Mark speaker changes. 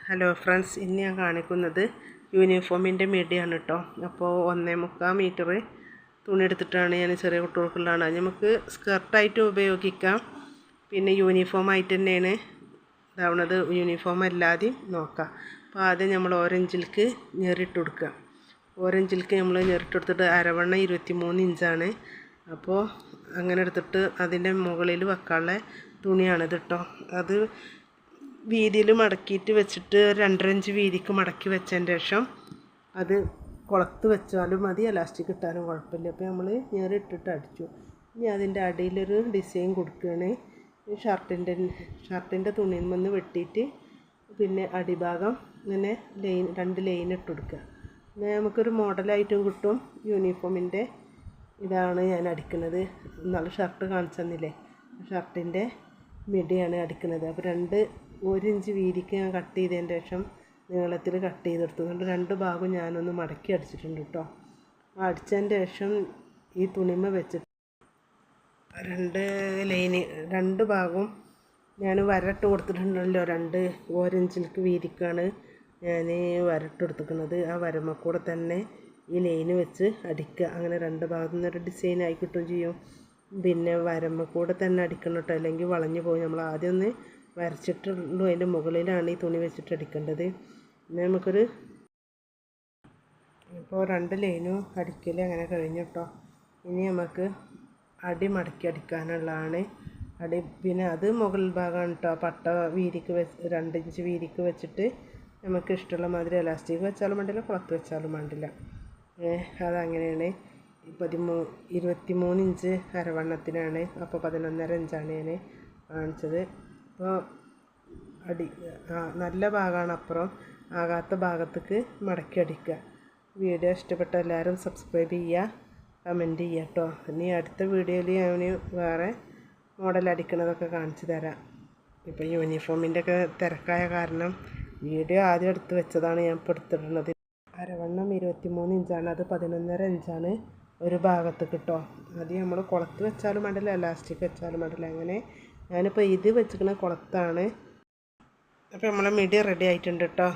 Speaker 1: Hello friends, ഇന്ന് ഞാൻ കാണിക്കുന്നത് യൂണിഫോമിൻ്റെ മിഡിയാണ് കേട്ടോ. അപ്പോൾ 1.25 മീറ്റർ തുണി എടുത്തിട്ടാണ് ഞാൻ ചെറിയ കുട്ടികൾക്കുള്ളതാണ്. അത് നമുക്ക് സ്കർട്ടായിട്ട് ഉപയോഗിക്കാം, പിന്നെ യൂണിഫോമായിട്ട് തന്നെയാണ് ഇതാവുന്നത്. യൂണിഫോം അല്ലാതെയും നോക്കാം. അപ്പോൾ ആദ്യം നമ്മൾ ഓരഞ്ചിലേക്ക് ഞെറിട്ട് കൊടുക്കുക. ഓരഞ്ചിലേക്ക് നമ്മൾ ഞെറിട്ട് കൊടുത്തിട്ട് അരവണ്ണം 23 ഇഞ്ചാണ്. അപ്പോൾ അങ്ങനെ എടുത്തിട്ട് അതിൻ്റെ മുകളിൽ വെക്കാനുള്ള തുണിയാണിത് കേട്ടോ. അത് വീതിയിൽ മടക്കിയിട്ട് വെച്ചിട്ട് 2.5 ഇഞ്ച് വീതിക്ക് മടക്കി വെച്ചതിന് ശേഷം അത് കുളത്ത് വെച്ചാലും മതി, എലാസ്റ്റിക് ഇട്ടാലും കുഴപ്പമില്ല. അപ്പോൾ നമ്മൾ ഞെറിട്ടിട്ട് അടിച്ചു. ഇനി അതിൻ്റെ അടിയിലൊരു ഡിസൈൻ കൊടുക്കുകയാണ്. ഷർട്ടിൻ്റെ തുണിയിൽ നിന്ന് വെട്ടിയിട്ട് പിന്നെ അടിഭാഗം ഇങ്ങനെ ലൈൻ 2 ലൈൻ ഇട്ട് കൊടുക്കുക. എന്നാൽ നമുക്കൊരു മോഡലായിട്ടും കിട്ടും. യൂണിഫോമിൻ്റെ ഇതാണ് ഞാൻ അടിക്കുന്നത്. ഇന്നാൾ ഷർട്ട് കാണിച്ചു തന്നില്ലേ, ഷർട്ടിൻ്റെ മിഡിയാണ് അടിക്കുന്നത്. അപ്പോൾ 1 ഇഞ്ച് വീതിക്ക് ഞാൻ കട്ട് ചെയ്തതിന് ശേഷം നീളത്തിൽ കട്ട് ചെയ്തെടുത്തു. അതുകൊണ്ട് 2 ഭാഗവും ഞാനൊന്ന് മടക്കി അടിച്ചിട്ടുണ്ട് കേട്ടോ. അടിച്ചതിൻ്റെ ശേഷം ഈ തുണിമ വെച്ചിട്ട് 2 ലൈന് 2 ഭാഗവും ഞാൻ വരട്ട് കൊടുത്തിട്ടുണ്ടല്ലോ. 1 ഇഞ്ചിലേക്ക് വീതിക്കാണ് ഞാൻ വരട്ട് കൊടുത്തിരിക്കുന്നത്. ആ വരമ്മ കൂടെ തന്നെ ഈ ലൈന് വെച്ച് അടിക്കുക. അങ്ങനെ 2 ഭാഗത്തു നിന്നൊരു ഡിസൈൻ ആയി കിട്ടുകയും ചെയ്യും. പിന്നെ വരമ്മ കൂടെ തന്നെ അടിക്കണം കേട്ടോ, അല്ലെങ്കിൽ വളഞ്ഞു പോയി. നമ്മൾ ആദ്യം ഒന്ന് വരച്ചിട്ടുള്ളൂ, അതിൻ്റെ മുകളിലാണ് ഈ തുണി വെച്ചിട്ട് അടിക്കേണ്ടത്. പിന്നെ നമുക്കൊരു ഇപ്പോൾ 2 ലൈനും അടിക്കൽ അങ്ങനെ കഴിഞ്ഞു കേട്ടോ. ഇനി നമുക്ക് അടി മടക്കി അടിക്കാനുള്ളതാണ്. പിന്നെ അത് മുകൾ ഭാഗമാണ് കേട്ടോ. പട്ട വീതിക്ക് 2 ഇഞ്ച് വീതിക്ക് വെച്ചിട്ട് നമുക്ക് ഇഷ്ടമുള്ള മാതിരി എലാസ്റ്റിക് വെച്ചാലും വേണ്ടില്ല, കുളത്ത് വെച്ചാലും വേണ്ടില്ല. അതങ്ങനെയാണ്. 23 ഇഞ്ച് അരവണ്ണത്തിനാണ്. അപ്പോൾ 11.5 ഇഞ്ചാണ് ഞാൻ കാണിച്ചത്. അപ്പോൾ നല്ല ഭാഗമാണ്, അപ്പുറം ആകാത്ത ഭാഗത്തേക്ക് മടക്കി അടിക്കുക. വീഡിയോ ഇഷ്ടപ്പെട്ട എല്ലാവരും സബ്സ്ക്രൈബ് ചെയ്യുക, കമൻറ്റ് ചെയ്യുക കേട്ടോ. ഇനി അടുത്ത വീഡിയോയിൽ ഞാൻ വേറെ മോഡൽ അടിക്കണതൊക്കെ കാണിച്ചു തരാം. ഇപ്പോൾ യൂണിഫോമിൻ്റെ ഒക്കെ തിരക്കായ കാരണം വീഡിയോ ആദ്യം എടുത്ത് വെച്ചതാണ് ഞാൻ ഇപ്പോൾ എടുത്തിടുന്നത്. അരവണ്ണം 23 ഇഞ്ചാണ്, അത് 11.5 ഇഞ്ചാണ് ഒരു ഭാഗത്ത് കിട്ടോ. അത് നമ്മൾ കുളത്ത് വെച്ചാലും വേണ്ടില്ല, എലാസ്റ്റിക് വെച്ചാലും വേണ്ടില്ല. അങ്ങനെ ഞാനിപ്പോൾ ഇത് വെച്ചിരിക്കുന്ന കുളത്താണ്. അപ്പോൾ നമ്മളെ മിഡി റെഡി ആയിട്ടുണ്ട് കേട്ടോ.